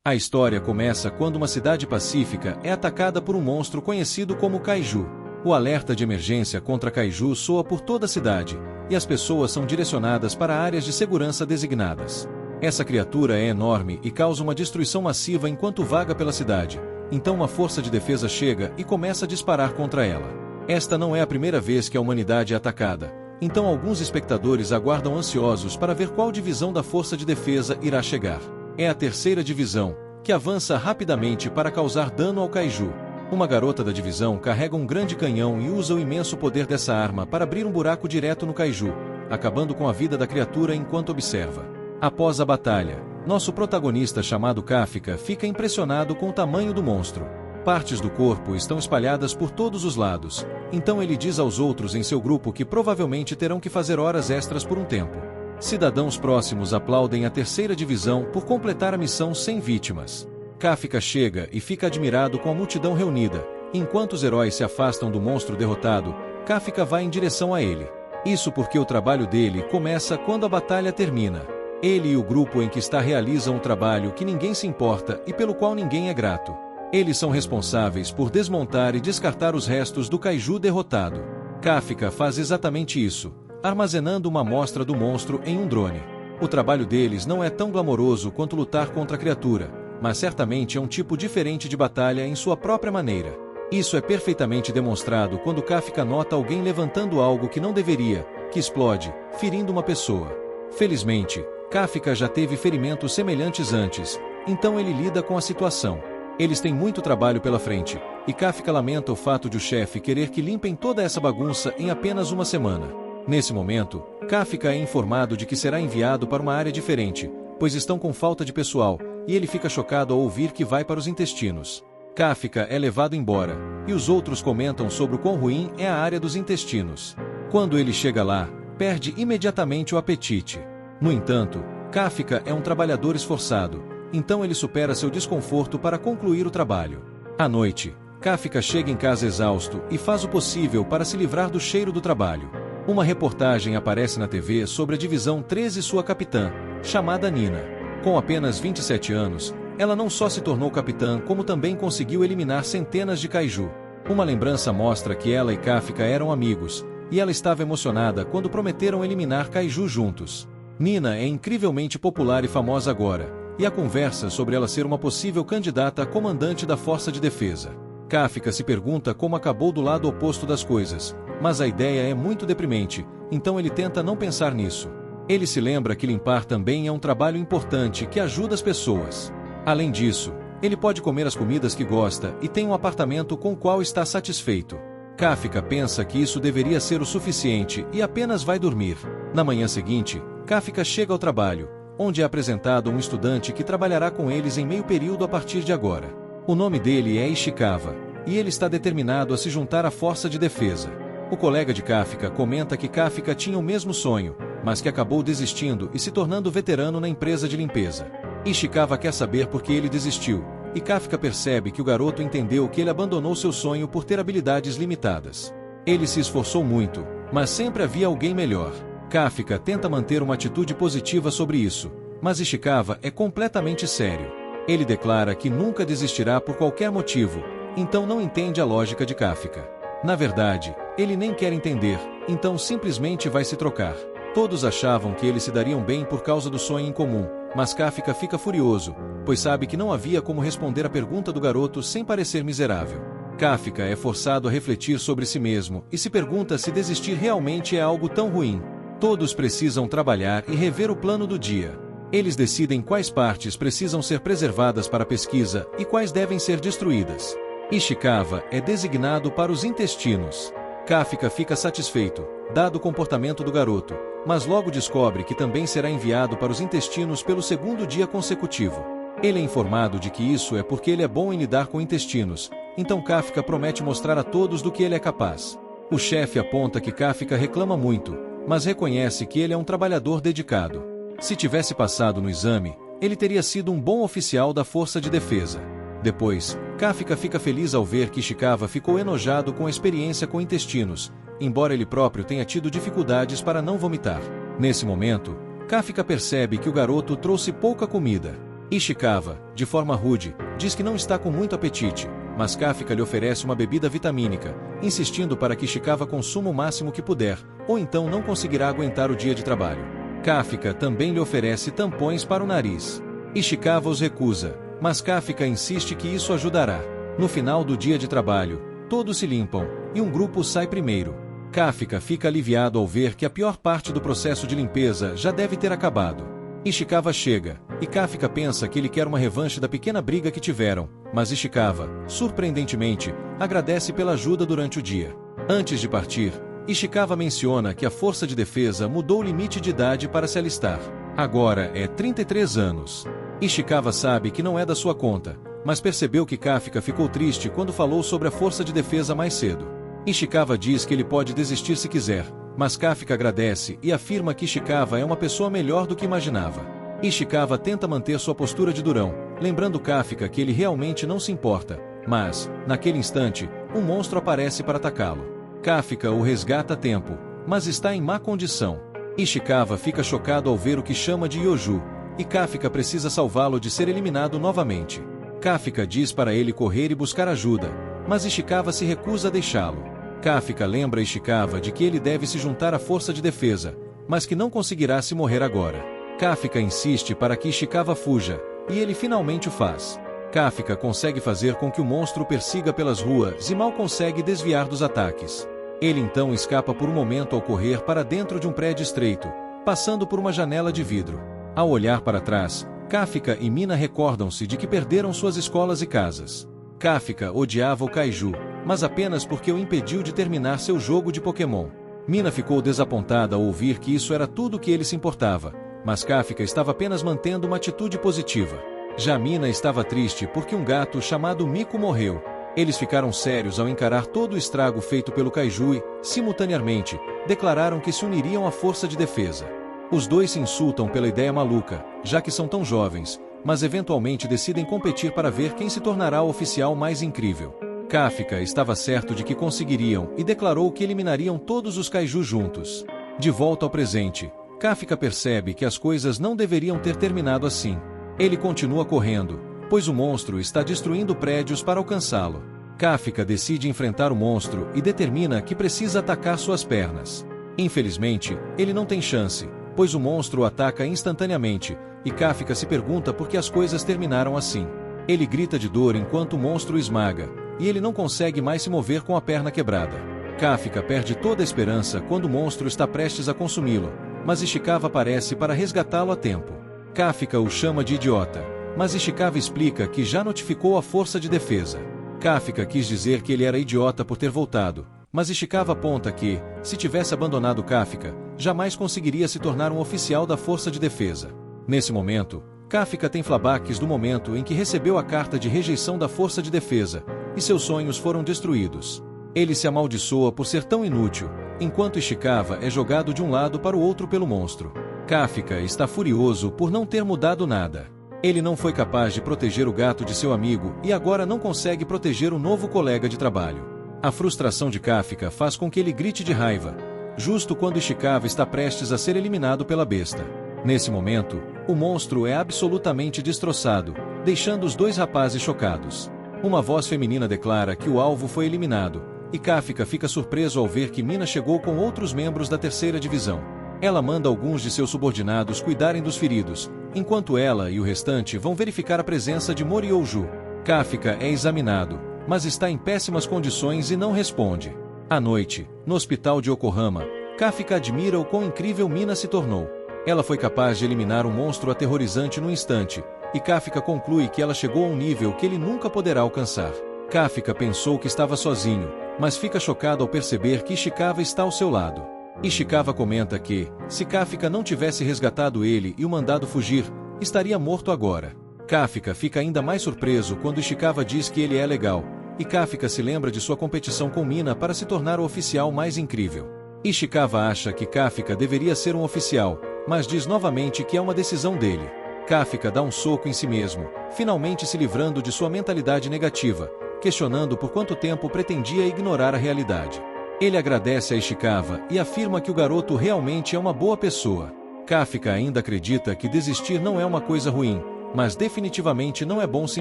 A história começa quando uma cidade pacífica é atacada por um monstro conhecido como Kaiju. O alerta de emergência contra Kaiju soa por toda a cidade, e as pessoas são direcionadas para áreas de segurança designadas. Essa criatura é enorme e causa uma destruição massiva enquanto vaga pela cidade, então uma força de defesa chega e começa a disparar contra ela. Esta não é a primeira vez que a humanidade é atacada, então alguns espectadores aguardam ansiosos para ver qual divisão da força de defesa irá chegar. É a terceira divisão, que avança rapidamente para causar dano ao Kaiju. Uma garota da divisão carrega um grande canhão e usa o imenso poder dessa arma para abrir um buraco direto no Kaiju, acabando com a vida da criatura enquanto observa. Após a batalha, nosso protagonista chamado Kafka fica impressionado com o tamanho do monstro. Partes do corpo estão espalhadas por todos os lados, então ele diz aos outros em seu grupo que provavelmente terão que fazer horas extras por um tempo. Cidadãos próximos aplaudem a terceira divisão por completar a missão sem vítimas. Kafka chega e fica admirado com a multidão reunida. Enquanto os heróis se afastam do monstro derrotado, Kafka vai em direção a ele. Isso porque o trabalho dele começa quando a batalha termina. Ele e o grupo em que está realizam um trabalho que ninguém se importa e pelo qual ninguém é grato. Eles são responsáveis por desmontar e descartar os restos do Kaiju derrotado. Kafka faz exatamente isso, armazenando uma amostra do monstro em um drone. O trabalho deles não é tão glamouroso quanto lutar contra a criatura, mas certamente é um tipo diferente de batalha em sua própria maneira. Isso é perfeitamente demonstrado quando Kafka nota alguém levantando algo que não deveria, que explode, ferindo uma pessoa. Felizmente, Kafka já teve ferimentos semelhantes antes, então ele lida com a situação. Eles têm muito trabalho pela frente, e Kafka lamenta o fato de o chefe querer que limpem toda essa bagunça em apenas uma semana. Nesse momento, Kafka é informado de que será enviado para uma área diferente, pois estão com falta de pessoal, e ele fica chocado ao ouvir que vai para os intestinos. Kafka é levado embora, e os outros comentam sobre o quão ruim é a área dos intestinos. Quando ele chega lá, perde imediatamente o apetite. No entanto, Kafka é um trabalhador esforçado, então ele supera seu desconforto para concluir o trabalho. À noite, Kafka chega em casa exausto e faz o possível para se livrar do cheiro do trabalho. Uma reportagem aparece na TV sobre a Divisão 13 e sua capitã, chamada Nina. Com apenas 27 anos, ela não só se tornou capitã como também conseguiu eliminar centenas de Kaiju. Uma lembrança mostra que ela e Kafka eram amigos, e ela estava emocionada quando prometeram eliminar Kaiju juntos. Nina é incrivelmente popular e famosa agora, e há conversa sobre ela ser uma possível candidata a comandante da Força de Defesa. Kafka se pergunta como acabou do lado oposto das coisas, mas a ideia é muito deprimente, então ele tenta não pensar nisso. Ele se lembra que limpar também é um trabalho importante que ajuda as pessoas. Além disso, ele pode comer as comidas que gosta e tem um apartamento com o qual está satisfeito. Kafka pensa que isso deveria ser o suficiente e apenas vai dormir. Na manhã seguinte, Kafka chega ao trabalho, onde é apresentado um estudante que trabalhará com eles em meio período a partir de agora. O nome dele é Ishikawa, e ele está determinado a se juntar à força de defesa. O colega de Kafka comenta que Kafka tinha o mesmo sonho, mas que acabou desistindo e se tornando veterano na empresa de limpeza. Ishikawa quer saber por que ele desistiu, e Kafka percebe que o garoto entendeu que ele abandonou seu sonho por ter habilidades limitadas. Ele se esforçou muito, mas sempre havia alguém melhor. Kafka tenta manter uma atitude positiva sobre isso, mas Ishikawa é completamente sério. Ele declara que nunca desistirá por qualquer motivo, então não entende a lógica de Kafka. Na verdade, ele nem quer entender, então simplesmente vai se trocar. Todos achavam que eles se dariam bem por causa do sonho em comum, mas Kafka fica furioso, pois sabe que não havia como responder a pergunta do garoto sem parecer miserável. Kafka é forçado a refletir sobre si mesmo e se pergunta se desistir realmente é algo tão ruim. Todos precisam trabalhar e rever o plano do dia. Eles decidem quais partes precisam ser preservadas para a pesquisa e quais devem ser destruídas. Ishikawa é designado para os intestinos. Kafka fica satisfeito, dado o comportamento do garoto, mas logo descobre que também será enviado para os intestinos pelo segundo dia consecutivo. Ele é informado de que isso é porque ele é bom em lidar com intestinos, então Kafka promete mostrar a todos do que ele é capaz. O chefe aponta que Kafka reclama muito, mas reconhece que ele é um trabalhador dedicado. Se tivesse passado no exame, ele teria sido um bom oficial da Força de Defesa. Depois, Kafka fica feliz ao ver que Ishikawa ficou enojado com a experiência com intestinos, embora ele próprio tenha tido dificuldades para não vomitar. Nesse momento, Kafka percebe que o garoto trouxe pouca comida. Ishikawa, de forma rude, diz que não está com muito apetite, mas Kafka lhe oferece uma bebida vitamínica, insistindo para que Ishikawa consuma o máximo que puder, ou então não conseguirá aguentar o dia de trabalho. Kafka também lhe oferece tampões para o nariz. Ishikawa os recusa, mas Kafka insiste que isso ajudará. No final do dia de trabalho, todos se limpam, e um grupo sai primeiro. Kafka fica aliviado ao ver que a pior parte do processo de limpeza já deve ter acabado. Ishikawa chega, e Kafka pensa que ele quer uma revanche da pequena briga que tiveram, mas Ishikawa, surpreendentemente, agradece pela ajuda durante o dia. Antes de partir, Ishikawa menciona que a força de defesa mudou o limite de idade para se alistar. Agora é 33 anos. Ishikawa sabe que não é da sua conta, mas percebeu que Kafka ficou triste quando falou sobre a força de defesa mais cedo. Ishikawa diz que ele pode desistir se quiser, mas Kafka agradece e afirma que Ishikawa é uma pessoa melhor do que imaginava. Ishikawa tenta manter sua postura de durão, lembrando Kafka que ele realmente não se importa, mas, naquele instante, um monstro aparece para atacá-lo. Kafka o resgata a tempo, mas está em má condição. Ishikawa fica chocado ao ver o que chama de Yoju, e Kafka precisa salvá-lo de ser eliminado novamente. Kafka diz para ele correr e buscar ajuda, mas Ishikawa se recusa a deixá-lo. Kafka lembra Ishikawa de que ele deve se juntar à força de defesa, mas que não conseguirá se morrer agora. Kafka insiste para que Ishikawa fuja, e ele finalmente o faz. Kafka consegue fazer com que o monstro o persiga pelas ruas e mal consegue desviar dos ataques. Ele então escapa por um momento ao correr para dentro de um prédio estreito, passando por uma janela de vidro. Ao olhar para trás, Kafka e Mina recordam-se de que perderam suas escolas e casas. Kafka odiava o Kaiju, mas apenas porque o impediu de terminar seu jogo de Pokémon. Mina ficou desapontada ao ouvir que isso era tudo o que ele se importava, mas Kafka estava apenas mantendo uma atitude positiva. Já Mina estava triste porque um gato chamado Miko morreu. Eles ficaram sérios ao encarar todo o estrago feito pelo Kaiju e, simultaneamente, declararam que se uniriam à força de defesa. Os dois se insultam pela ideia maluca, já que são tão jovens, mas eventualmente decidem competir para ver quem se tornará o oficial mais incrível. Kafka estava certo de que conseguiriam e declarou que eliminariam todos os Kaiju juntos. De volta ao presente, Kafka percebe que as coisas não deveriam ter terminado assim. Ele continua correndo, pois o monstro está destruindo prédios para alcançá-lo. Kafka decide enfrentar o monstro e determina que precisa atacar suas pernas. Infelizmente, ele não tem chance, pois o monstro o ataca instantaneamente, e Kafka se pergunta por que as coisas terminaram assim. Ele grita de dor enquanto o monstro o esmaga, e ele não consegue mais se mover com a perna quebrada. Kafka perde toda a esperança quando o monstro está prestes a consumi-lo, mas Ishikawa aparece para resgatá-lo a tempo. Kafka o chama de idiota, mas Ishikawa explica que já notificou a força de defesa. Kafka quis dizer que ele era idiota por ter voltado, mas Ishikawa aponta que, se tivesse abandonado Kafka, jamais conseguiria se tornar um oficial da força de defesa. Nesse momento, Kafka tem flashbacks do momento em que recebeu a carta de rejeição da força de defesa, e seus sonhos foram destruídos. Ele se amaldiçoa por ser tão inútil, enquanto Ishikawa é jogado de um lado para o outro pelo monstro. Kafka está furioso por não ter mudado nada. Ele não foi capaz de proteger o gato de seu amigo e agora não consegue proteger o novo colega de trabalho. A frustração de Kafka faz com que ele grite de raiva, justo quando Ishikawa está prestes a ser eliminado pela besta. Nesse momento, o monstro é absolutamente destroçado, deixando os dois rapazes chocados. Uma voz feminina declara que o alvo foi eliminado, e Kafka fica surpreso ao ver que Mina chegou com outros membros da terceira divisão. Ela manda alguns de seus subordinados cuidarem dos feridos, enquanto ela e o restante vão verificar a presença de Moriyouju. Kafka é examinado, mas está em péssimas condições e não responde. À noite, no hospital de Yokohama, Kafka admira o quão incrível Mina se tornou. Ela foi capaz de eliminar um monstro aterrorizante no instante, e Kafka conclui que ela chegou a um nível que ele nunca poderá alcançar. Kafka pensou que estava sozinho, mas fica chocado ao perceber que Ishikawa está ao seu lado. Ishikawa comenta que, se Kafka não tivesse resgatado ele e o mandado fugir, estaria morto agora. Kafka fica ainda mais surpreso quando Ishikawa diz que ele é legal, e Kafka se lembra de sua competição com Mina para se tornar o oficial mais incrível. Ishikawa acha que Kafka deveria ser um oficial, mas diz novamente que é uma decisão dele. Kafka dá um soco em si mesmo, finalmente se livrando de sua mentalidade negativa, questionando por quanto tempo pretendia ignorar a realidade. Ele agradece a Ishikawa e afirma que o garoto realmente é uma boa pessoa. Kafka ainda acredita que desistir não é uma coisa ruim, mas definitivamente não é bom se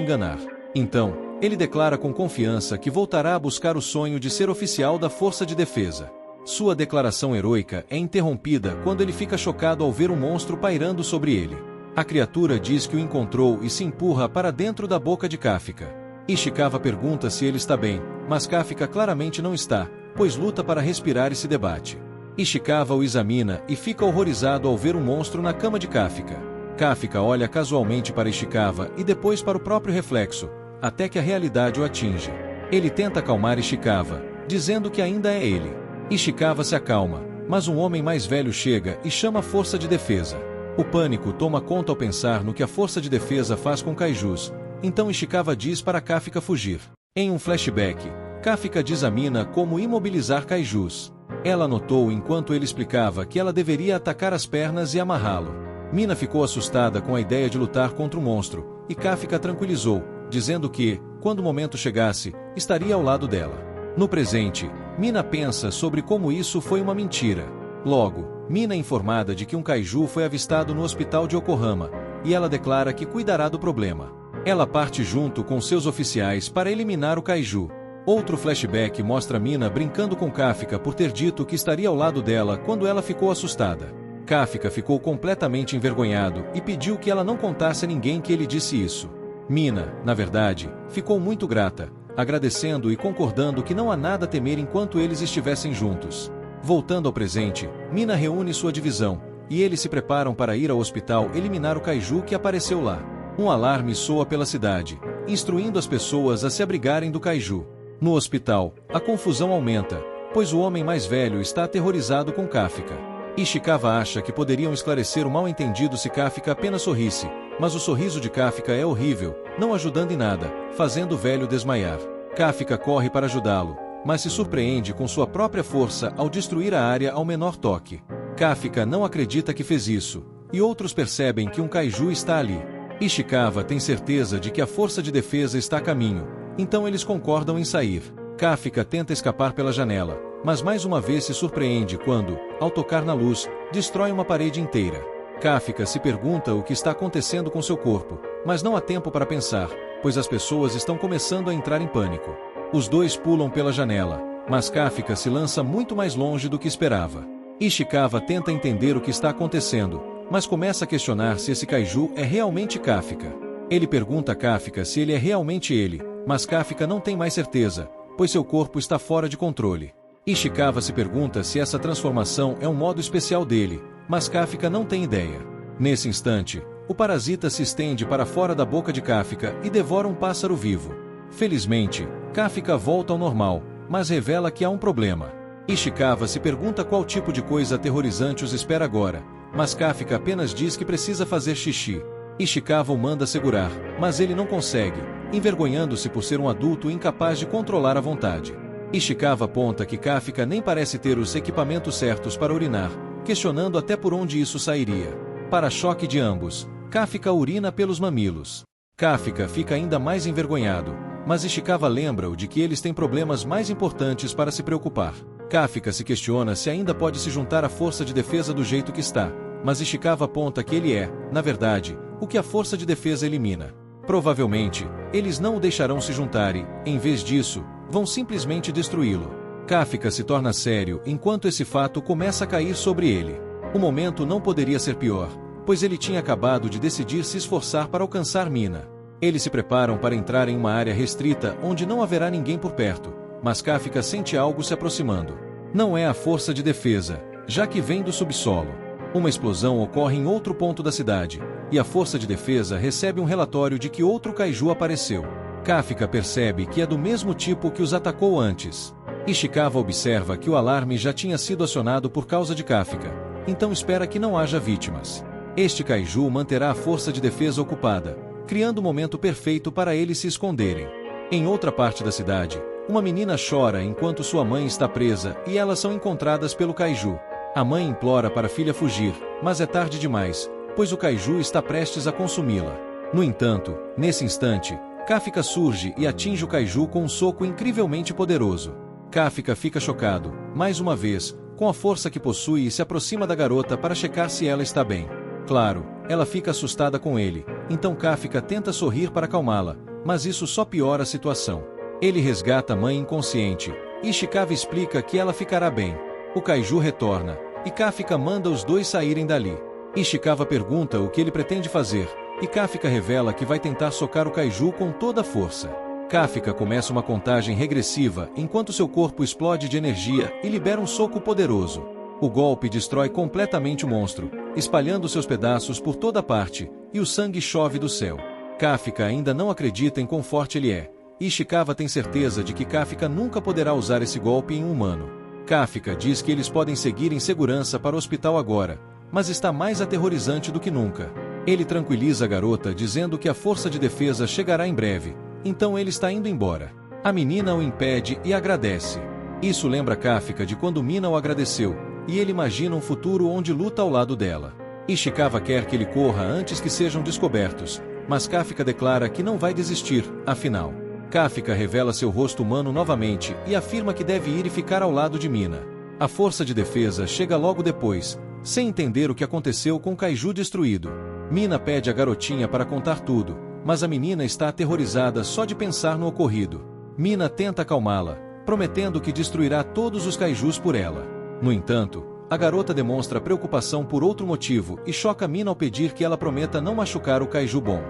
enganar. Então, ele declara com confiança que voltará a buscar o sonho de ser oficial da Força de Defesa. Sua declaração heroica é interrompida quando ele fica chocado ao ver um monstro pairando sobre ele. A criatura diz que o encontrou e se empurra para dentro da boca de Kafka. Ishikawa pergunta se ele está bem, mas Kafka claramente não está, pois luta para respirar e se debate. Ishikawa o examina e fica horrorizado ao ver um monstro na cama de Kafka. Kafka olha casualmente para Ishikawa e depois para o próprio reflexo, até que a realidade o atinge. Ele tenta acalmar Ishikawa, dizendo que ainda é ele. Ishikawa se acalma, mas um homem mais velho chega e chama a Força de Defesa. O pânico toma conta ao pensar no que a Força de Defesa faz com kaijus, então Ishikawa diz para Kafka fugir. Em um flashback, Kafka diz a Mina como imobilizar kaijus. Ela notou enquanto ele explicava que ela deveria atacar as pernas e amarrá-lo. Mina ficou assustada com a ideia de lutar contra o monstro, e Kafka tranquilizou, dizendo que, quando o momento chegasse, estaria ao lado dela. No presente, Mina pensa sobre como isso foi uma mentira. Logo, Mina é informada de que um kaiju foi avistado no hospital de Yokohama, e ela declara que cuidará do problema. Ela parte junto com seus oficiais para eliminar o kaiju. Outro flashback mostra Mina brincando com Kafka por ter dito que estaria ao lado dela quando ela ficou assustada. Kafka ficou completamente envergonhado e pediu que ela não contasse a ninguém que ele disse isso. Mina, na verdade, ficou muito grata, agradecendo e concordando que não há nada a temer enquanto eles estivessem juntos. Voltando ao presente, Mina reúne sua divisão, e eles se preparam para ir ao hospital eliminar o kaiju que apareceu lá. Um alarme soa pela cidade, instruindo as pessoas a se abrigarem do kaiju. No hospital, a confusão aumenta, pois o homem mais velho está aterrorizado com Kafka. Ishikawa acha que poderiam esclarecer o mal-entendido se Kafka apenas sorrisse, mas o sorriso de Kafka é horrível, não ajudando em nada, fazendo o velho desmaiar. Kafka corre para ajudá-lo, mas se surpreende com sua própria força ao destruir a área ao menor toque. Kafka não acredita que fez isso, e outros percebem que um kaiju está ali. Ishikawa tem certeza de que a Força de Defesa está a caminho, então eles concordam em sair. Kafka tenta escapar pela janela, mas mais uma vez se surpreende quando, ao tocar na luz, destrói uma parede inteira. Kafka se pergunta o que está acontecendo com seu corpo, mas não há tempo para pensar, pois as pessoas estão começando a entrar em pânico. Os dois pulam pela janela, mas Kafka se lança muito mais longe do que esperava. Ishikawa tenta entender o que está acontecendo, mas começa a questionar se esse kaiju é realmente Kafka. Ele pergunta a Kafka se ele é realmente ele, mas Kafka não tem mais certeza, pois seu corpo está fora de controle. Ishikawa se pergunta se essa transformação é um modo especial dele, mas Kafka não tem ideia. Nesse instante, o parasita se estende para fora da boca de Kafka e devora um pássaro vivo. Felizmente, Kafka volta ao normal, mas revela que há um problema. Ishikawa se pergunta qual tipo de coisa aterrorizante os espera agora, mas Kafka apenas diz que precisa fazer xixi. Ishikawa o manda segurar, mas ele não consegue, envergonhando-se por ser um adulto incapaz de controlar a vontade. Ishikawa aponta que Kafka nem parece ter os equipamentos certos para urinar, questionando até por onde isso sairia. Para choque de ambos, Kafka urina pelos mamilos. Kafka fica ainda mais envergonhado, mas Ishikawa lembra-o de que eles têm problemas mais importantes para se preocupar. Kafka se questiona se ainda pode se juntar à Força de Defesa do jeito que está, mas Ishikawa aponta que ele é, na verdade, o que a Força de Defesa elimina. Provavelmente, eles não o deixarão se juntar e, em vez disso, vão simplesmente destruí-lo. Kafka se torna sério enquanto esse fato começa a cair sobre ele. O momento não poderia ser pior, pois ele tinha acabado de decidir se esforçar para alcançar Mina. Eles se preparam para entrar em uma área restrita onde não haverá ninguém por perto, mas Kafka sente algo se aproximando. Não é a Força de Defesa, já que vem do subsolo. Uma explosão ocorre em outro ponto da cidade, e a Força de Defesa recebe um relatório de que outro kaiju apareceu. Kafka percebe que é do mesmo tipo que os atacou antes. Ishikawa observa que o alarme já tinha sido acionado por causa de Kafka, então espera que não haja vítimas. Este kaiju manterá a Força de Defesa ocupada, criando o momento perfeito para eles se esconderem. Em outra parte da cidade, uma menina chora enquanto sua mãe está presa e elas são encontradas pelo kaiju. A mãe implora para a filha fugir, mas é tarde demais, pois o kaiju está prestes a consumi-la. No entanto, nesse instante, Kafka surge e atinge o kaiju com um soco incrivelmente poderoso. Kafka fica chocado, mais uma vez, com a força que possui e se aproxima da garota para checar se ela está bem. Claro, ela fica assustada com ele, então Kafka tenta sorrir para acalmá-la, mas isso só piora a situação. Ele resgata a mãe inconsciente, e Ishikawa explica que ela ficará bem. O Kaiju retorna, e Kafka manda os dois saírem dali. Ishikawa pergunta o que ele pretende fazer, e Kafka revela que vai tentar socar o Kaiju com toda a força. Kafka começa uma contagem regressiva enquanto seu corpo explode de energia e libera um soco poderoso. O golpe destrói completamente o monstro, espalhando seus pedaços por toda parte, e o sangue chove do céu. Kafka ainda não acredita em quão forte ele é. Ishikawa tem certeza de que Kafka nunca poderá usar esse golpe em um humano. Kafka diz que eles podem seguir em segurança para o hospital agora, mas está mais aterrorizante do que nunca. Ele tranquiliza a garota dizendo que a força de defesa chegará em breve, então ele está indo embora. A menina o impede e agradece. Isso lembra Kafka de quando Mina o agradeceu, e ele imagina um futuro onde luta ao lado dela. Ishikawa quer que ele corra antes que sejam descobertos, mas Kafka declara que não vai desistir, afinal. Kafka revela seu rosto humano novamente e afirma que deve ir e ficar ao lado de Mina. A força de defesa chega logo depois, sem entender o que aconteceu com o Kaiju destruído. Mina pede a garotinha para contar tudo, mas a menina está aterrorizada só de pensar no ocorrido. Mina tenta acalmá-la, prometendo que destruirá todos os Kaijus por ela. No entanto, a garota demonstra preocupação por outro motivo e choca Mina ao pedir que ela prometa não machucar o Kaiju bom.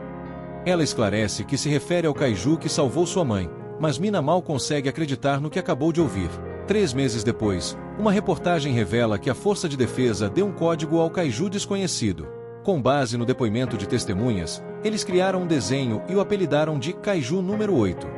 Ela esclarece que se refere ao Kaiju que salvou sua mãe, mas Mina mal consegue acreditar no que acabou de ouvir. 3 meses depois, uma reportagem revela que a força de defesa deu um código ao Kaiju desconhecido. Com base no depoimento de testemunhas, eles criaram um desenho e o apelidaram de Kaiju número 8.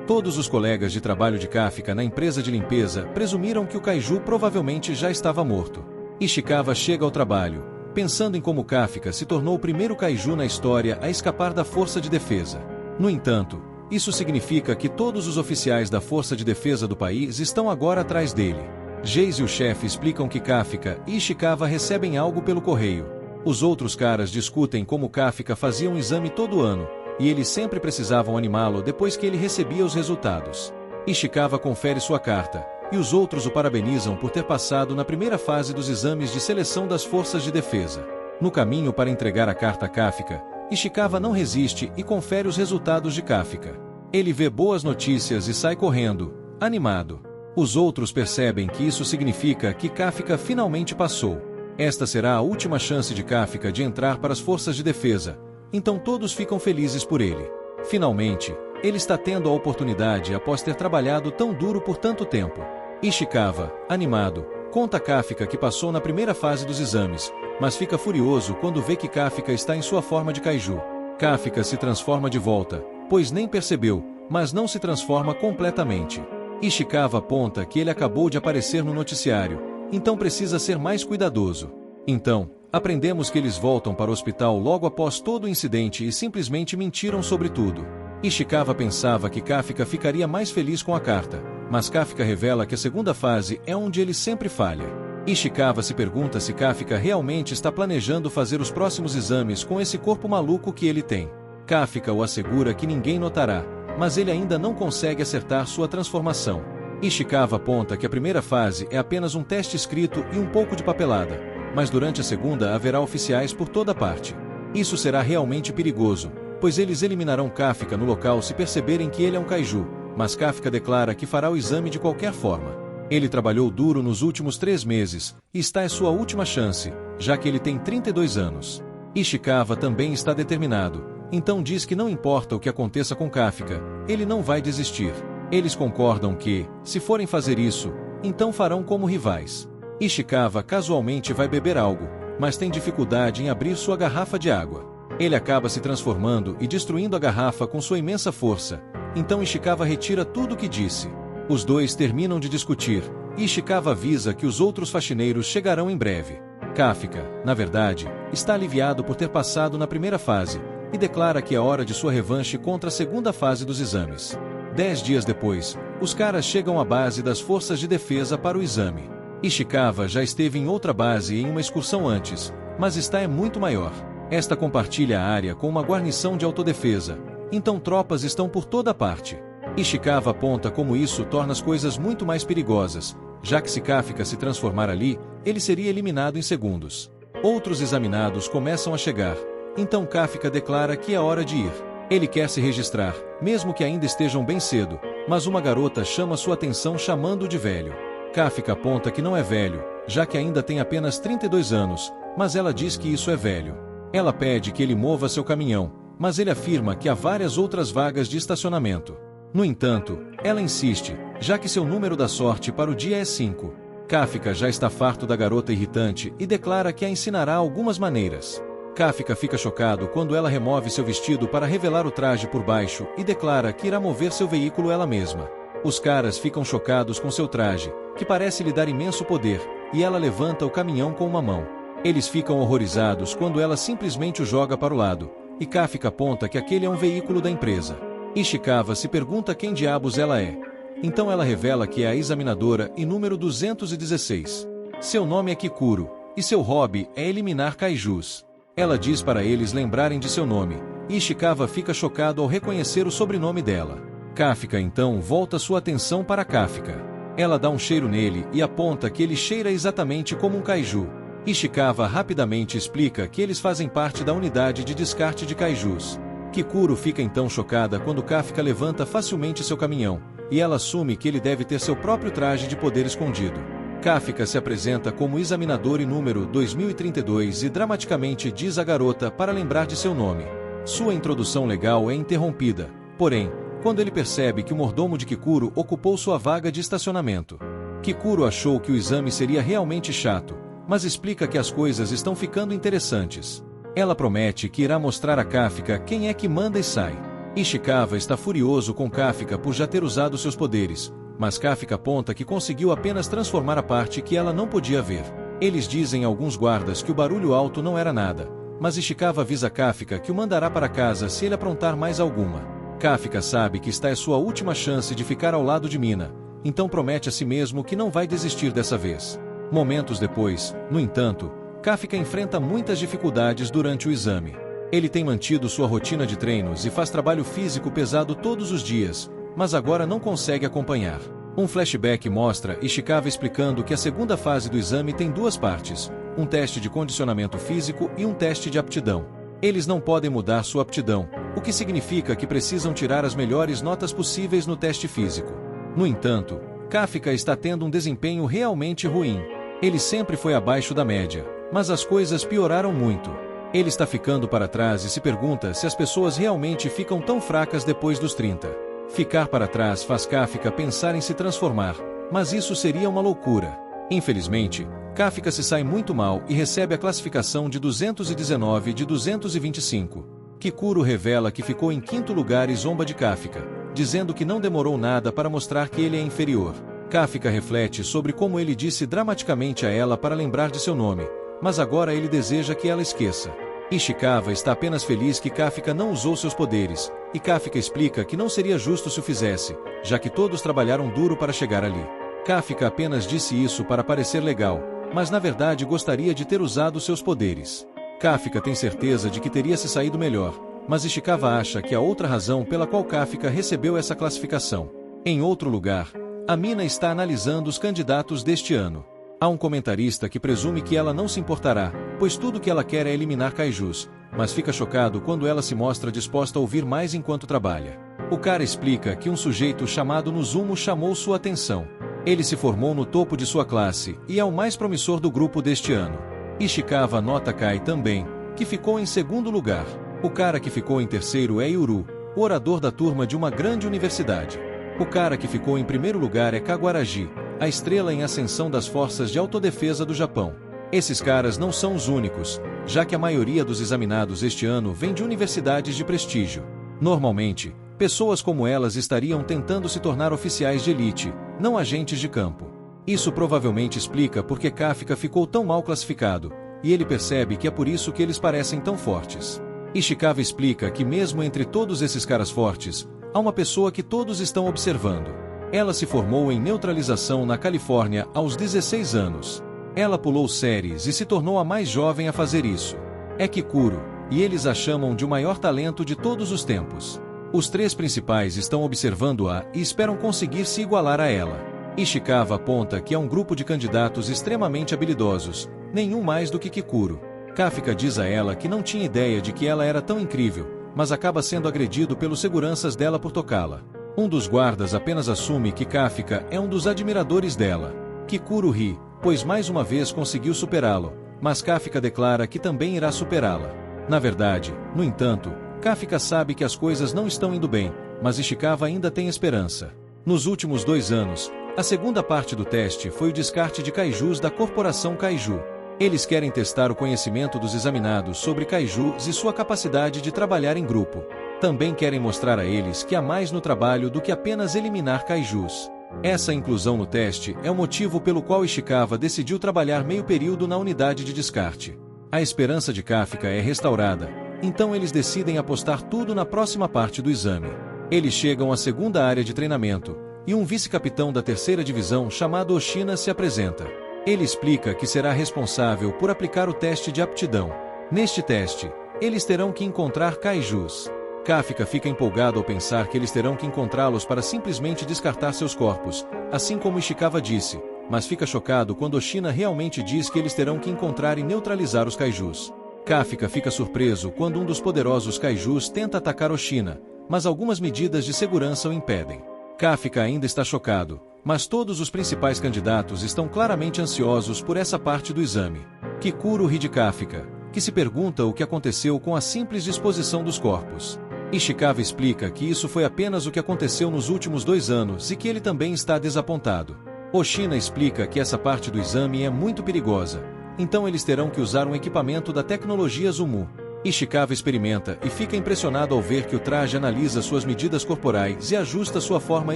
Todos os colegas de trabalho de Kafka na empresa de limpeza presumiram que o Kaiju provavelmente já estava morto. Ishikawa chega ao trabalho, pensando em como Kafka se tornou o primeiro Kaiju na história a escapar da força de defesa. No entanto, isso significa que todos os oficiais da força de defesa do país estão agora atrás dele. Geis e o chefe explicam que Kafka e Ishikawa recebem algo pelo correio. Os outros caras discutem como Kafka fazia um exame todo ano, e eles sempre precisavam animá-lo depois que ele recebia os resultados. Ishikawa confere sua carta, e os outros o parabenizam por ter passado na primeira fase dos exames de seleção das forças de defesa. No caminho para entregar a carta a Kafka, Ishikawa não resiste e confere os resultados de Kafka. Ele vê boas notícias e sai correndo, animado. Os outros percebem que isso significa que Kafka finalmente passou. Esta será a última chance de Kafka de entrar para as forças de defesa, então todos ficam felizes por ele. Finalmente, ele está tendo a oportunidade após ter trabalhado tão duro por tanto tempo. Ishikawa, animado, conta a Kafka que passou na primeira fase dos exames, mas fica furioso quando vê que Kafka está em sua forma de Kaiju. Kafka se transforma de volta, pois nem percebeu, mas não se transforma completamente. Ishikawa aponta que ele acabou de aparecer no noticiário, então precisa ser mais cuidadoso. Então, aprendemos que eles voltam para o hospital logo após todo o incidente e simplesmente mentiram sobre tudo. Ishikawa pensava que Kafka ficaria mais feliz com a carta, mas Kafka revela que a segunda fase é onde ele sempre falha. Ishikawa se pergunta se Kafka realmente está planejando fazer os próximos exames com esse corpo maluco que ele tem. Kafka o assegura que ninguém notará, mas ele ainda não consegue acertar sua transformação. Ishikawa aponta que a primeira fase é apenas um teste escrito e um pouco de papelada, mas durante a segunda haverá oficiais por toda parte. Isso será realmente perigoso, pois eles eliminarão Kafka no local se perceberem que ele é um Kaiju, mas Kafka declara que fará o exame de qualquer forma. Ele trabalhou duro nos últimos 3 meses, e está em sua última chance, já que ele tem 32 anos. Ishikawa também está determinado, então diz que não importa o que aconteça com Kafka, ele não vai desistir. Eles concordam que, se forem fazer isso, então farão como rivais. Ishikawa casualmente vai beber algo, mas tem dificuldade em abrir sua garrafa de água. Ele acaba se transformando e destruindo a garrafa com sua imensa força, então Ishikawa retira tudo o que disse. Os dois terminam de discutir, e Ishikawa avisa que os outros faxineiros chegarão em breve. Kafka, na verdade, está aliviado por ter passado na primeira fase, e declara que é hora de sua revanche contra a segunda fase dos exames. 10 dias depois, os caras chegam à base das forças de defesa para o exame. Ishikawa já esteve em outra base em uma excursão antes, mas esta é muito maior. Esta compartilha a área com uma guarnição de autodefesa, então tropas estão por toda parte. Ishikawa aponta como isso torna as coisas muito mais perigosas, já que se Kafka se transformar ali, ele seria eliminado em segundos. Outros examinados começam a chegar, então Kafka declara que é hora de ir. Ele quer se registrar, mesmo que ainda estejam bem cedo, mas uma garota chama sua atenção chamando-o de velho. Kafka aponta que não é velho, já que ainda tem apenas 32 anos, mas ela diz que isso é velho. Ela pede que ele mova seu caminhão, mas ele afirma que há várias outras vagas de estacionamento. No entanto, ela insiste, já que seu número da sorte para o dia é 5. Kafka já está farto da garota irritante e declara que a ensinará algumas maneiras. Kafka fica chocado quando ela remove seu vestido para revelar o traje por baixo e declara que irá mover seu veículo ela mesma. Os caras ficam chocados com seu traje, que parece lhe dar imenso poder, e ela levanta o caminhão com uma mão. Eles ficam horrorizados quando ela simplesmente o joga para o lado, e Kafka aponta que aquele é um veículo da empresa. Ishikawa se pergunta quem diabos ela é. Então ela revela que é a examinadora e número 216. Seu nome é Kikuro, e seu hobby é eliminar kaijus. Ela diz para eles lembrarem de seu nome, e Ishikawa fica chocado ao reconhecer o sobrenome dela. Kafka então volta sua atenção para Kafka. Ela dá um cheiro nele e aponta que ele cheira exatamente como um kaiju. Ishikawa rapidamente explica que eles fazem parte da unidade de descarte de kaijus. Kikuro fica então chocada quando Kafka levanta facilmente seu caminhão, e ela assume que ele deve ter seu próprio traje de poder escondido. Kafka se apresenta como examinador e número 2032 e dramaticamente diz à garota para lembrar de seu nome. Sua introdução legal é interrompida, porém, quando ele percebe que o mordomo de Kikuro ocupou sua vaga de estacionamento. Kikuro achou que o exame seria realmente chato, mas explica que as coisas estão ficando interessantes. Ela promete que irá mostrar a Kafka quem é que manda e sai. Ishikawa está furioso com Kafka por já ter usado seus poderes, mas Kafka aponta que conseguiu apenas transformar a parte que ela não podia ver. Eles dizem a alguns guardas que o barulho alto não era nada, mas Ishikawa avisa Kafka que o mandará para casa se ele aprontar mais alguma. Kafka sabe que esta é sua última chance de ficar ao lado de Mina, então promete a si mesmo que não vai desistir dessa vez. Momentos depois, no entanto, Kafka enfrenta muitas dificuldades durante o exame. Ele tem mantido sua rotina de treinos e faz trabalho físico pesado todos os dias, mas agora não consegue acompanhar. Um flashback mostra Ishikawa explicando que a segunda fase do exame tem duas partes, um teste de condicionamento físico e um teste de aptidão. Eles não podem mudar sua aptidão, o que significa que precisam tirar as melhores notas possíveis no teste físico. No entanto, Kafka está tendo um desempenho realmente ruim. Ele sempre foi abaixo da média, mas as coisas pioraram muito. Ele está ficando para trás e se pergunta se as pessoas realmente ficam tão fracas depois dos 30. Ficar para trás faz Kafka pensar em se transformar, mas isso seria uma loucura. Infelizmente, Kafka se sai muito mal e recebe a classificação de 219 de 225. Kikuro revela que ficou em quinto lugar e zomba de Kafka, dizendo que não demorou nada para mostrar que ele é inferior. Kafka reflete sobre como ele disse dramaticamente a ela para lembrar de seu nome, mas agora ele deseja que ela esqueça. Ishikawa está apenas feliz que Kafka não usou seus poderes, e Kafka explica que não seria justo se o fizesse, já que todos trabalharam duro para chegar ali. Kafka apenas disse isso para parecer legal, mas na verdade gostaria de ter usado seus poderes. Kafka tem certeza de que teria se saído melhor, mas Ishikawa acha que há outra razão pela qual Kafka recebeu essa classificação. Em outro lugar, a Mina está analisando os candidatos deste ano. Há um comentarista que presume que ela não se importará, pois tudo que ela quer é eliminar kaijus, mas fica chocado quando ela se mostra disposta a ouvir mais enquanto trabalha. O cara explica que um sujeito chamado Nozumo chamou sua atenção. Ele se formou no topo de sua classe e é o mais promissor do grupo deste ano. Ishikawa nota Kai também, que ficou em segundo lugar. O cara que ficou em terceiro é Yuru, o orador da turma de uma grande universidade. O cara que ficou em primeiro lugar é Kaguraji, a estrela em ascensão das forças de autodefesa do Japão. Esses caras não são os únicos, já que a maioria dos examinados este ano vem de universidades de prestígio. Normalmente, pessoas como elas estariam tentando se tornar oficiais de elite, não agentes de campo. Isso provavelmente explica por que Kafka ficou tão mal classificado, e ele percebe que é por isso que eles parecem tão fortes. Ishikawa explica que mesmo entre todos esses caras fortes, há uma pessoa que todos estão observando. Ela se formou em neutralização na Califórnia aos 16 anos. Ela pulou séries e se tornou a mais jovem a fazer isso. É Kikuro, e eles a chamam de o maior talento de todos os tempos. Os três principais estão observando-a e esperam conseguir se igualar a ela. Ishikawa aponta que é um grupo de candidatos extremamente habilidosos, nenhum mais do que Kikuro. Kafka diz a ela que não tinha ideia de que ela era tão incrível, mas acaba sendo agredido pelos seguranças dela por tocá-la. Um dos guardas apenas assume que Kafka é um dos admiradores dela. Kikuro ri, pois mais uma vez conseguiu superá-lo, mas Kafka declara que também irá superá-la. Na verdade, no entanto, Kafka sabe que as coisas não estão indo bem, mas Ishikawa ainda tem esperança. Nos últimos 2 anos, a segunda parte do teste foi o descarte de kaijus da corporação Kaiju. Eles querem testar o conhecimento dos examinados sobre kaijus e sua capacidade de trabalhar em grupo. Também querem mostrar a eles que há mais no trabalho do que apenas eliminar kaijus. Essa inclusão no teste é o motivo pelo qual Ishikawa decidiu trabalhar meio período na unidade de descarte. A esperança de Kafka é restaurada, então eles decidem apostar tudo na próxima parte do exame. Eles chegam à segunda área de treinamento, e um vice-capitão da terceira divisão chamado Oshina se apresenta. Ele explica que será responsável por aplicar o teste de aptidão. Neste teste, eles terão que encontrar kaijus. Kafka fica empolgado ao pensar que eles terão que encontrá-los para simplesmente descartar seus corpos, assim como Ishikawa disse, mas fica chocado quando Oshina realmente diz que eles terão que encontrar e neutralizar os kaijus. Kafka fica surpreso quando um dos poderosos kaijus tenta atacar Oshina, mas algumas medidas de segurança o impedem. Kafka ainda está chocado, mas todos os principais candidatos estão claramente ansiosos por essa parte do exame. Kikuro ri de Kafka, que se pergunta o que aconteceu com a simples disposição dos corpos. Ishikawa explica que isso foi apenas o que aconteceu nos últimos 2 anos e que ele também está desapontado. Oshina explica que essa parte do exame é muito perigosa, então eles terão que usar um equipamento da tecnologia Zumu. Ishikawa experimenta e fica impressionado ao ver que o traje analisa suas medidas corporais e ajusta sua forma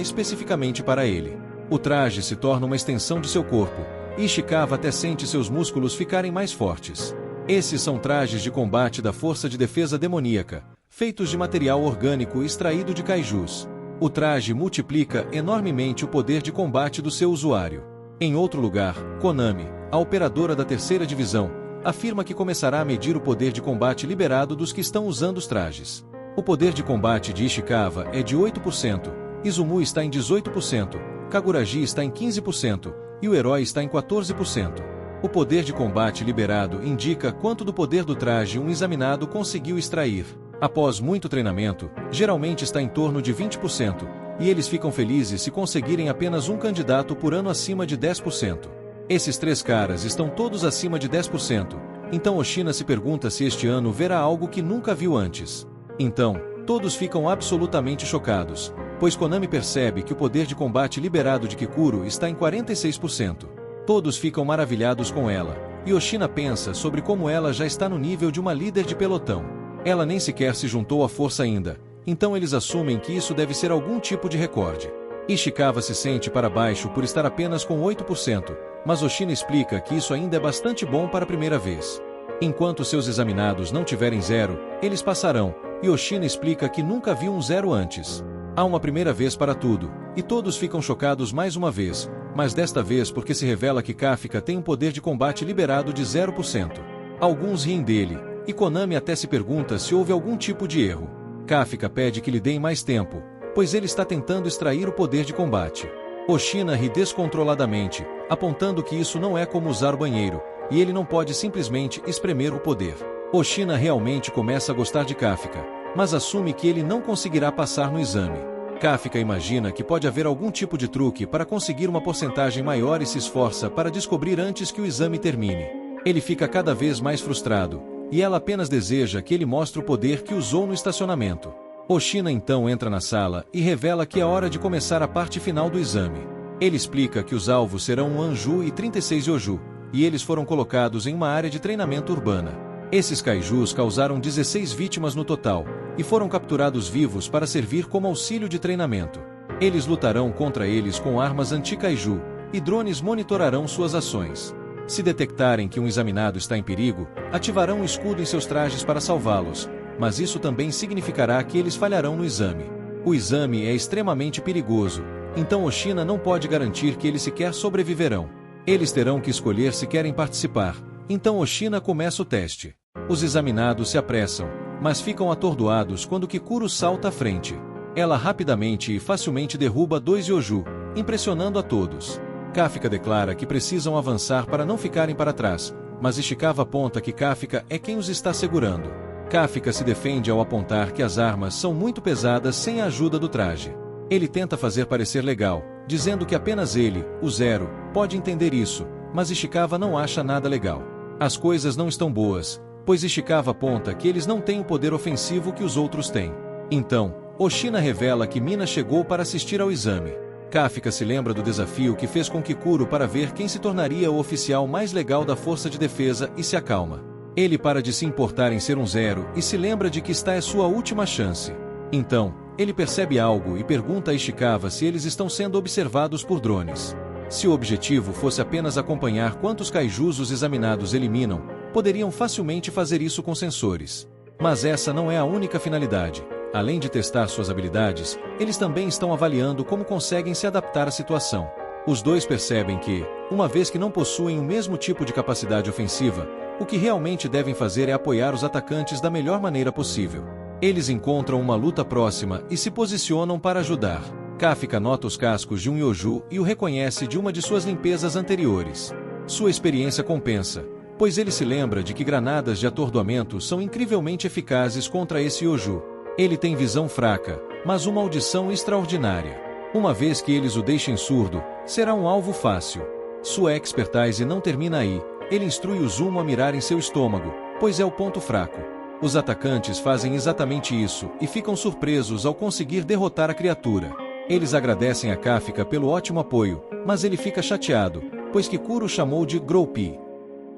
especificamente para ele. O traje se torna uma extensão de seu corpo, e Ishikawa até sente seus músculos ficarem mais fortes. Esses são trajes de combate da Força de Defesa Demoníaca, feitos de material orgânico extraído de kaijus. O traje multiplica enormemente o poder de combate do seu usuário. Em outro lugar, Konami, a operadora da terceira divisão, afirma que começará a medir o poder de combate liberado dos que estão usando os trajes. O poder de combate de Ishikawa é de 8%, Izumu está em 18%, Kaguraji está em 15% e o herói está em 14%. O poder de combate liberado indica quanto do poder do traje um examinado conseguiu extrair. Após muito treinamento, geralmente está em torno de 20%, e eles ficam felizes se conseguirem apenas um candidato por ano acima de 10%. Esses 3 caras estão todos acima de 10%, então Oshina se pergunta se este ano verá algo que nunca viu antes. Então, todos ficam absolutamente chocados, pois Konami percebe que o poder de combate liberado de Kikuro está em 46%. Todos ficam maravilhados com ela, e Oshina pensa sobre como ela já está no nível de uma líder de pelotão. Ela nem sequer se juntou à força ainda, então eles assumem que isso deve ser algum tipo de recorde. Ishikawa se sente para baixo por estar apenas com 8%, mas Oshina explica que isso ainda é bastante bom para a primeira vez. Enquanto seus examinados não tiverem 0, eles passarão, e Oshina explica que nunca viu um 0 antes. Há uma primeira vez para tudo, e todos ficam chocados mais uma vez, mas desta vez porque se revela que Kafka tem um poder de combate liberado de 0%. Alguns riem dele, e Konami até se pergunta se houve algum tipo de erro. Kafka pede que lhe deem mais tempo, pois ele está tentando extrair o poder de combate. Oshina ri descontroladamente, apontando que isso não é como usar o banheiro, e ele não pode simplesmente espremer o poder. Oshina realmente começa a gostar de Kafka, mas assume que ele não conseguirá passar no exame. Kafka imagina que pode haver algum tipo de truque para conseguir uma porcentagem maior e se esforça para descobrir antes que o exame termine. Ele fica cada vez mais frustrado, e ela apenas deseja que ele mostre o poder que usou no estacionamento. Oshina então entra na sala e revela que é hora de começar a parte final do exame. Ele explica que os alvos serão um Anju e 36 Yoju, e eles foram colocados em uma área de treinamento urbana. Esses kaijus causaram 16 vítimas no total, e foram capturados vivos para servir como auxílio de treinamento. Eles lutarão contra eles com armas anti-kaiju, e drones monitorarão suas ações. Se detectarem que um examinado está em perigo, ativarão um escudo em seus trajes para salvá-los, mas isso também significará que eles falharão no exame. O exame é extremamente perigoso, então Oshina não pode garantir que eles sequer sobreviverão. Eles terão que escolher se querem participar, então Oshina começa o teste. Os examinados se apressam, mas ficam atordoados quando Kikuro salta à frente. Ela rapidamente e facilmente derruba 2 Yoju, impressionando a todos. Kafka declara que precisam avançar para não ficarem para trás, mas Ishikawa aponta que Kafka é quem os está segurando. Kafka se defende ao apontar que as armas são muito pesadas sem a ajuda do traje. Ele tenta fazer parecer legal, dizendo que apenas ele, o Zero, pode entender isso, mas Ishikawa não acha nada legal. As coisas não estão boas, pois Ishikawa aponta que eles não têm o poder ofensivo que os outros têm. Então, Oshina revela que Mina chegou para assistir ao exame. Kafka se lembra do desafio que fez com Kikuro para ver quem se tornaria o oficial mais legal da força de defesa e se acalma. Ele para de se importar em ser um Zero e se lembra de que esta é sua última chance. Então, ele percebe algo e pergunta a Ishikawa se eles estão sendo observados por drones. Se o objetivo fosse apenas acompanhar quantos kaijus os examinados eliminam, poderiam facilmente fazer isso com sensores. Mas essa não é a única finalidade. Além de testar suas habilidades, eles também estão avaliando como conseguem se adaptar à situação. Os dois percebem que, uma vez que não possuem o mesmo tipo de capacidade ofensiva, o que realmente devem fazer é apoiar os atacantes da melhor maneira possível. Eles encontram uma luta próxima e se posicionam para ajudar. Kafka nota os cascos de um Yoju e o reconhece de uma de suas limpezas anteriores. Sua experiência compensa, pois ele se lembra de que granadas de atordoamento são incrivelmente eficazes contra esse Yoju. Ele tem visão fraca, mas uma audição extraordinária. Uma vez que eles o deixem surdo, será um alvo fácil. Sua expertise não termina aí, ele instrui o Zumo a mirar em seu estômago, pois é o ponto fraco. Os atacantes fazem exatamente isso e ficam surpresos ao conseguir derrotar a criatura. Eles agradecem a Kafka pelo ótimo apoio, mas ele fica chateado, pois Kikuro chamou de Groupi.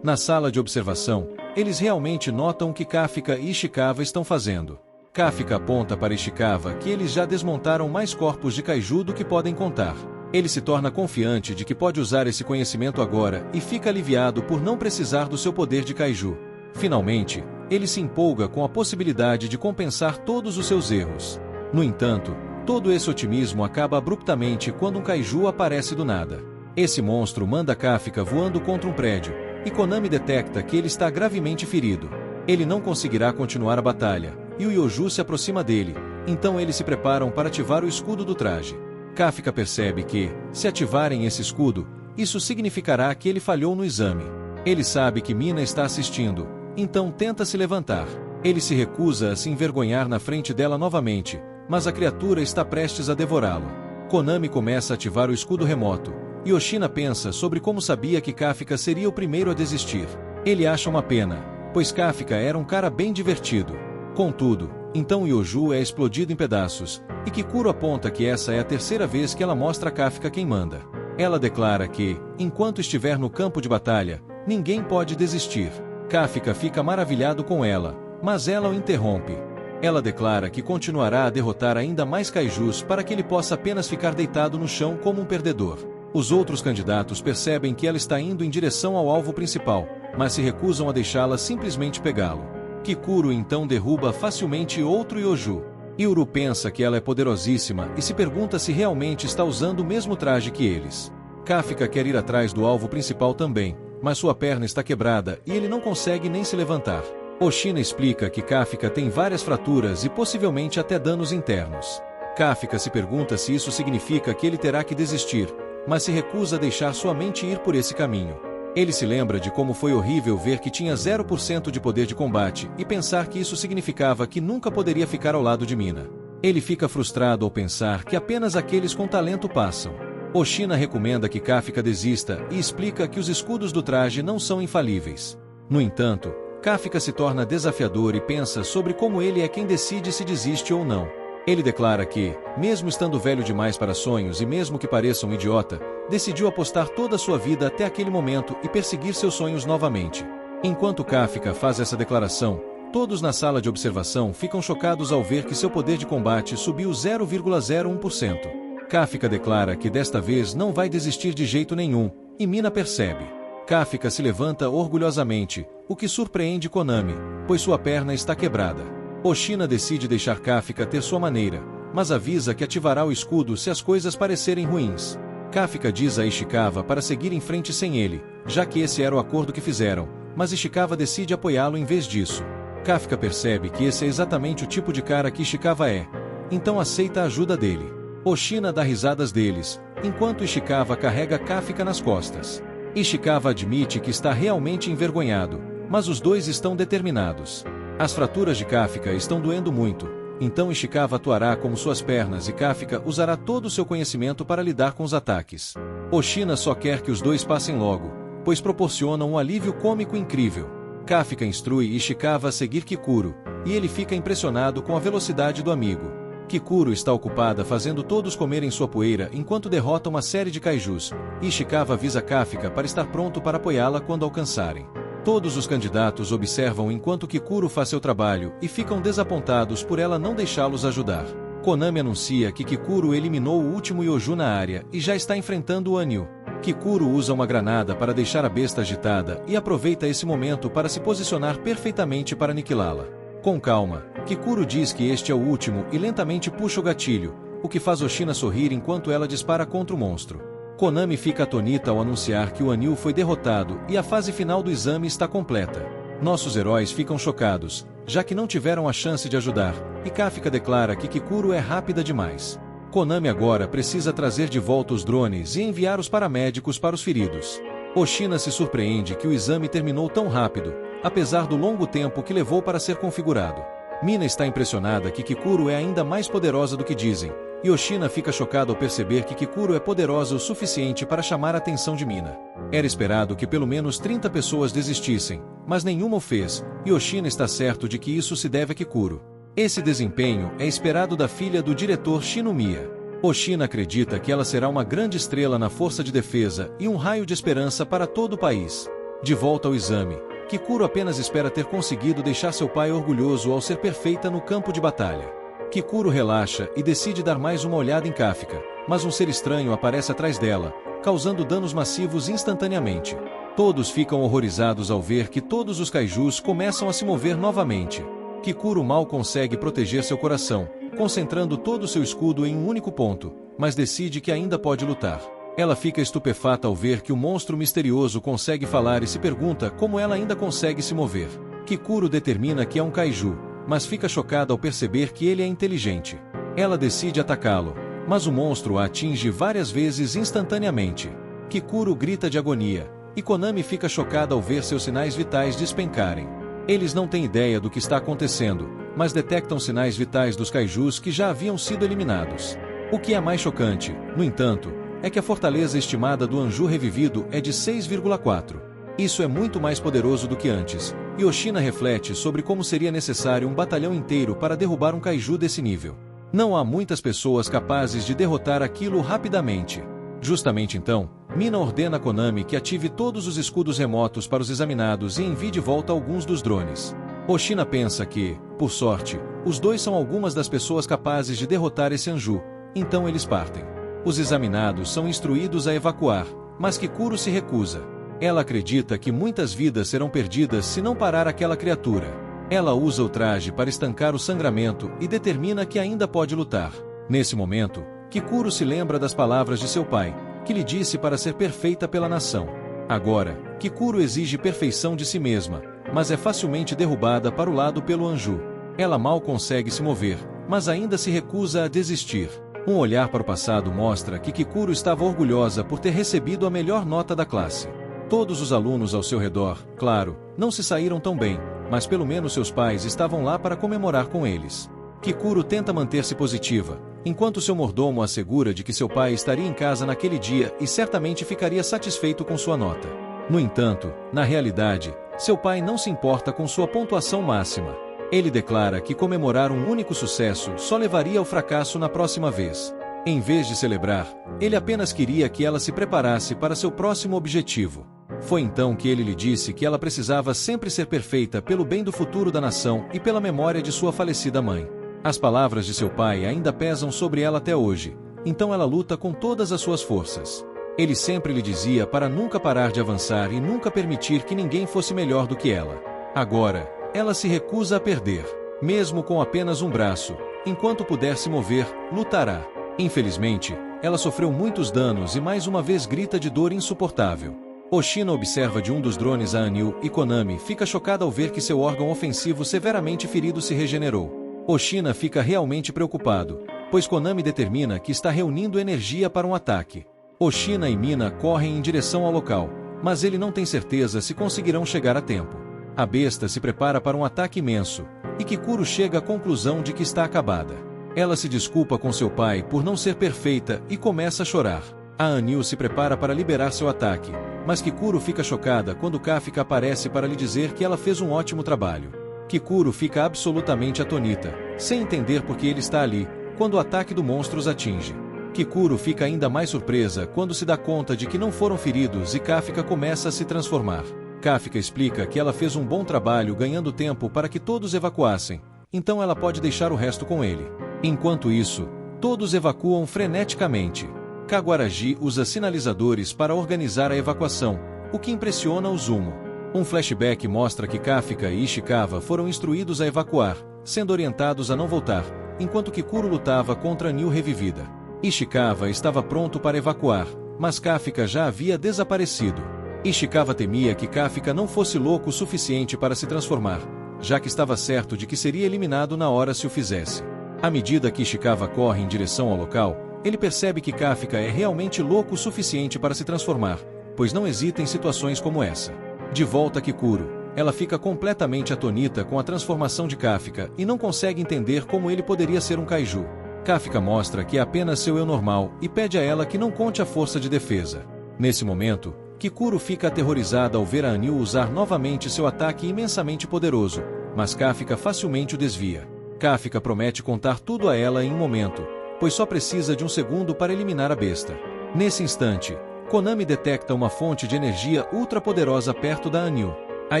Na sala de observação, eles realmente notam o que Kafka e Ishikawa estão fazendo. Kafka aponta para Ishikawa que eles já desmontaram mais corpos de kaiju do que podem contar. Ele se torna confiante de que pode usar esse conhecimento agora e fica aliviado por não precisar do seu poder de kaiju. Finalmente, ele se empolga com a possibilidade de compensar todos os seus erros. No entanto, todo esse otimismo acaba abruptamente quando um kaiju aparece do nada. Esse monstro manda Kafka voando contra um prédio, e Konami detecta que ele está gravemente ferido. Ele não conseguirá continuar a batalha, e o Yoju se aproxima dele, então eles se preparam para ativar o escudo do traje. Kafka percebe que, se ativarem esse escudo, isso significará que ele falhou no exame. Ele sabe que Mina está assistindo, então tenta se levantar. Ele se recusa a se envergonhar na frente dela novamente, mas a criatura está prestes a devorá-lo. Konami começa a ativar o escudo remoto, e Oshina pensa sobre como sabia que Kafka seria o primeiro a desistir. Ele acha uma pena, pois Kafka era um cara bem divertido. Contudo, então o Yoju é explodido em pedaços, e Kikuro aponta que essa é a terceira vez que ela mostra a Kafka quem manda. Ela declara que, enquanto estiver no campo de batalha, ninguém pode desistir. Kafka fica maravilhado com ela, mas ela o interrompe. Ela declara que continuará a derrotar ainda mais kaijus para que ele possa apenas ficar deitado no chão como um perdedor. Os outros candidatos percebem que ela está indo em direção ao alvo principal, mas se recusam a deixá-la simplesmente pegá-lo. Kikuro então derruba facilmente outro Yoju. Yuru pensa que ela é poderosíssima e se pergunta se realmente está usando o mesmo traje que eles. Kafka quer ir atrás do alvo principal também, mas sua perna está quebrada e ele não consegue nem se levantar. Oshina explica que Kafka tem várias fraturas e possivelmente até danos internos. Kafka se pergunta se isso significa que ele terá que desistir, mas se recusa a deixar sua mente ir por esse caminho. Ele se lembra de como foi horrível ver que tinha 0% de poder de combate e pensar que isso significava que nunca poderia ficar ao lado de Mina. Ele fica frustrado ao pensar que apenas aqueles com talento passam. Oshina recomenda que Kafka desista e explica que os escudos do traje não são infalíveis. No entanto, Kafka se torna desafiador e pensa sobre como ele é quem decide se desiste ou não. Ele declara que, mesmo estando velho demais para sonhos e mesmo que pareça um idiota, decidiu apostar toda a sua vida até aquele momento e perseguir seus sonhos novamente. Enquanto Kafka faz essa declaração, todos na sala de observação ficam chocados ao ver que seu poder de combate subiu 0,01%. Kafka declara que desta vez não vai desistir de jeito nenhum, e Mina percebe. Kafka se levanta orgulhosamente, o que surpreende Konami, pois sua perna está quebrada. Oshina decide deixar Kafka ter sua maneira, mas avisa que ativará o escudo se as coisas parecerem ruins. Kafka diz a Ishikawa para seguir em frente sem ele, já que esse era o acordo que fizeram, mas Ishikawa decide apoiá-lo em vez disso. Kafka percebe que esse é exatamente o tipo de cara que Ishikawa é, então aceita a ajuda dele. Oshina dá risadas deles, enquanto Ishikawa carrega Kafka nas costas. Ishikawa admite que está realmente envergonhado, mas os dois estão determinados. As fraturas de Kafka estão doendo muito, então Ishikawa atuará como suas pernas e Kafka usará todo o seu conhecimento para lidar com os ataques. Oshina só quer que os dois passem logo, pois proporcionam um alívio cômico incrível. Kafka instrui Ishikawa a seguir Kikuro, e ele fica impressionado com a velocidade do amigo. Kikuro está ocupada fazendo todos comerem sua poeira enquanto derrota uma série de kaijus, e Ishikawa avisa Kafka para estar pronto para apoiá-la quando alcançarem. Todos os candidatos observam enquanto Kikuro faz seu trabalho e ficam desapontados por ela não deixá-los ajudar. Konami anuncia que Kikuro eliminou o último Yoju na área e já está enfrentando o Anil. Kikuro usa uma granada para deixar a besta agitada e aproveita esse momento para se posicionar perfeitamente para aniquilá-la. Com calma, Kikuro diz que este é o último e lentamente puxa o gatilho, o que faz Oshina sorrir enquanto ela dispara contra o monstro. Konami fica atonita ao anunciar que o Anil foi derrotado e a fase final do exame está completa. Nossos heróis ficam chocados, já que não tiveram a chance de ajudar, e Kafka declara que Kikuro é rápida demais. Konami agora precisa trazer de volta os drones e enviar os paramédicos para os feridos. Oshina se surpreende que o exame terminou tão rápido, apesar do longo tempo que levou para ser configurado. Mina está impressionada que Kikuro é ainda mais poderosa do que dizem, e Oshina fica chocada ao perceber que Kikuro é poderosa o suficiente para chamar a atenção de Mina. Era esperado que pelo menos 30 pessoas desistissem, mas nenhuma o fez, e Oshina está certo de que isso se deve a Kikuro. Esse desempenho é esperado da filha do diretor Shinomiya. Oshina acredita que ela será uma grande estrela na força de defesa e um raio de esperança para todo o país. De volta ao exame, Kikuro apenas espera ter conseguido deixar seu pai orgulhoso ao ser perfeita no campo de batalha. Kikuro relaxa e decide dar mais uma olhada em Kafka, mas um ser estranho aparece atrás dela, causando danos massivos instantaneamente. Todos ficam horrorizados ao ver que todos os kaijus começam a se mover novamente. Kikuro mal consegue proteger seu coração, concentrando todo seu escudo em um único ponto, mas decide que ainda pode lutar. Ela fica estupefata ao ver que o monstro misterioso consegue falar e se pergunta como ela ainda consegue se mover. Kikuro determina que é um kaiju, mas fica chocada ao perceber que ele é inteligente. Ela decide atacá-lo, mas o monstro a atinge várias vezes instantaneamente. Kikuro grita de agonia, e Konami fica chocada ao ver seus sinais vitais despencarem. Eles não têm ideia do que está acontecendo, mas detectam sinais vitais dos kaijus que já haviam sido eliminados. O que é mais chocante, no entanto, é que a fortaleza estimada do Anju revivido é de 6,4. Isso é muito mais poderoso do que antes, e Oshina reflete sobre como seria necessário um batalhão inteiro para derrubar um kaiju desse nível. Não há muitas pessoas capazes de derrotar aquilo rapidamente. Justamente então, Mina ordena a Konami que ative todos os escudos remotos para os examinados e envie de volta alguns dos drones. Oshina pensa que, por sorte, os dois são algumas das pessoas capazes de derrotar esse Anju, então eles partem. Os examinados são instruídos a evacuar, mas Kikuro se recusa. Ela acredita que muitas vidas serão perdidas se não parar aquela criatura. Ela usa o traje para estancar o sangramento e determina que ainda pode lutar. Nesse momento, Kikuro se lembra das palavras de seu pai, que lhe disse para ser perfeita pela nação. Agora, Kikuro exige perfeição de si mesma, mas é facilmente derrubada para o lado pelo Anju. Ela mal consegue se mover, mas ainda se recusa a desistir. Um olhar para o passado mostra que Kikuro estava orgulhosa por ter recebido a melhor nota da classe. Todos os alunos ao seu redor, claro, não se saíram tão bem, mas pelo menos seus pais estavam lá para comemorar com eles. Kikuro tenta manter-se positiva, enquanto seu mordomo assegura de que seu pai estaria em casa naquele dia e certamente ficaria satisfeito com sua nota. No entanto, na realidade, seu pai não se importa com sua pontuação máxima. Ele declara que comemorar um único sucesso só levaria ao fracasso na próxima vez. Em vez de celebrar, ele apenas queria que ela se preparasse para seu próximo objetivo. Foi então que ele lhe disse que ela precisava sempre ser perfeita pelo bem do futuro da nação e pela memória de sua falecida mãe. As palavras de seu pai ainda pesam sobre ela até hoje, então ela luta com todas as suas forças. Ele sempre lhe dizia para nunca parar de avançar e nunca permitir que ninguém fosse melhor do que ela. Agora, ela se recusa a perder. Mesmo com apenas um braço, enquanto puder se mover, lutará. Infelizmente, ela sofreu muitos danos e mais uma vez grita de dor insuportável. Oshina observa de um dos drones a Anil e Konami fica chocada ao ver que seu órgão ofensivo severamente ferido se regenerou. Oshina fica realmente preocupado, pois Konami determina que está reunindo energia para um ataque. Oshina e Mina correm em direção ao local, mas ele não tem certeza se conseguirão chegar a tempo. A besta se prepara para um ataque imenso, e Kikuro chega à conclusão de que está acabada. Ela se desculpa com seu pai por não ser perfeita e começa a chorar. A Anil se prepara para liberar seu ataque, mas Kikuro fica chocada quando Kafka aparece para lhe dizer que ela fez um ótimo trabalho. Kikuro fica absolutamente atonita, sem entender por que ele está ali, quando o ataque do monstro os atinge. Kikuro fica ainda mais surpresa quando se dá conta de que não foram feridos e Kafka começa a se transformar. Kafka explica que ela fez um bom trabalho ganhando tempo para que todos evacuassem, então ela pode deixar o resto com ele. Enquanto isso, todos evacuam freneticamente. Kaguaragi usa sinalizadores para organizar a evacuação, o que impressiona o Zumo. Um flashback mostra que Kafka e Ishikawa foram instruídos a evacuar, sendo orientados a não voltar, enquanto Kikuro lutava contra Anil revivida. Ishikawa estava pronto para evacuar, mas Kafka já havia desaparecido. Ishikawa temia que Kafka não fosse louco o suficiente para se transformar, já que estava certo de que seria eliminado na hora se o fizesse. À medida que Ishikawa corre em direção ao local, ele percebe que Kafka é realmente louco o suficiente para se transformar, pois não hesita em situações como essa. De volta a Kikuro, ela fica completamente atonita com a transformação de Kafka e não consegue entender como ele poderia ser um kaiju. Kafka mostra que é apenas seu eu normal e pede a ela que não conte a força de defesa. Nesse momento, Kikuro fica aterrorizada ao ver a Anil usar novamente seu ataque imensamente poderoso, mas Kafka facilmente o desvia. Kafka promete contar tudo a ela em um momento, pois só precisa de um segundo para eliminar a besta. Nesse instante, Konami detecta uma fonte de energia ultrapoderosa perto da Anil. A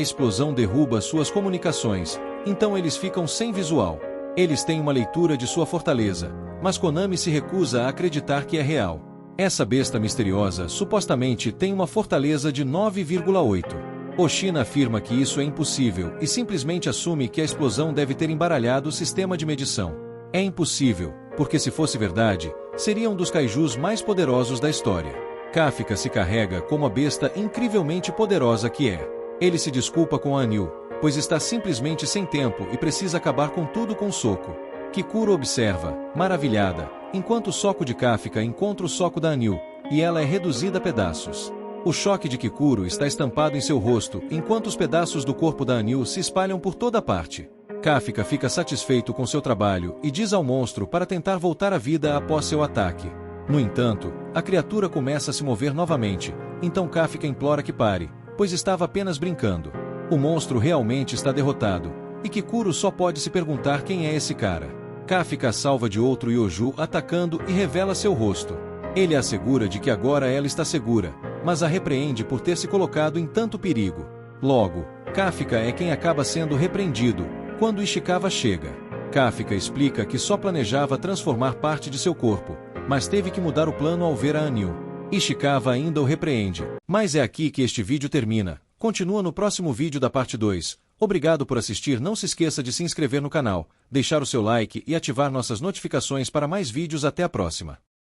explosão derruba suas comunicações, então eles ficam sem visual. Eles têm uma leitura de sua fortaleza, mas Konami se recusa a acreditar que é real. Essa besta misteriosa supostamente tem uma fortaleza de 9,8. Oshina afirma que isso é impossível e simplesmente assume que a explosão deve ter embaralhado o sistema de medição. É impossível, porque se fosse verdade, seria um dos kaijus mais poderosos da história. Kafka se carrega como a besta incrivelmente poderosa que é. Ele se desculpa com a Anil, pois está simplesmente sem tempo e precisa acabar com tudo com um soco. Kikuro observa, maravilhada, enquanto o soco de Kafka encontra o soco da Anil, e ela é reduzida a pedaços. O choque de Kikuro está estampado em seu rosto, enquanto os pedaços do corpo da Anil se espalham por toda parte. Kafka fica satisfeito com seu trabalho e diz ao monstro para tentar voltar à vida após seu ataque. No entanto, a criatura começa a se mover novamente, então Kafka implora que pare, pois estava apenas brincando. O monstro realmente está derrotado, e Kikuro só pode se perguntar quem é esse cara. Kafka a salva de outro Yoju atacando e revela seu rosto. Ele a assegura de que agora ela está segura, mas a repreende por ter se colocado em tanto perigo. Logo, Kafka é quem acaba sendo repreendido, quando Ishikawa chega. Kafka explica que só planejava transformar parte de seu corpo, mas teve que mudar o plano ao ver a Anil. Ishikawa ainda o repreende. Mas é aqui que este vídeo termina. Continua no próximo vídeo da parte 2. Obrigado por assistir, não se esqueça de se inscrever no canal, deixar o seu like e ativar nossas notificações para mais vídeos. Até a próxima.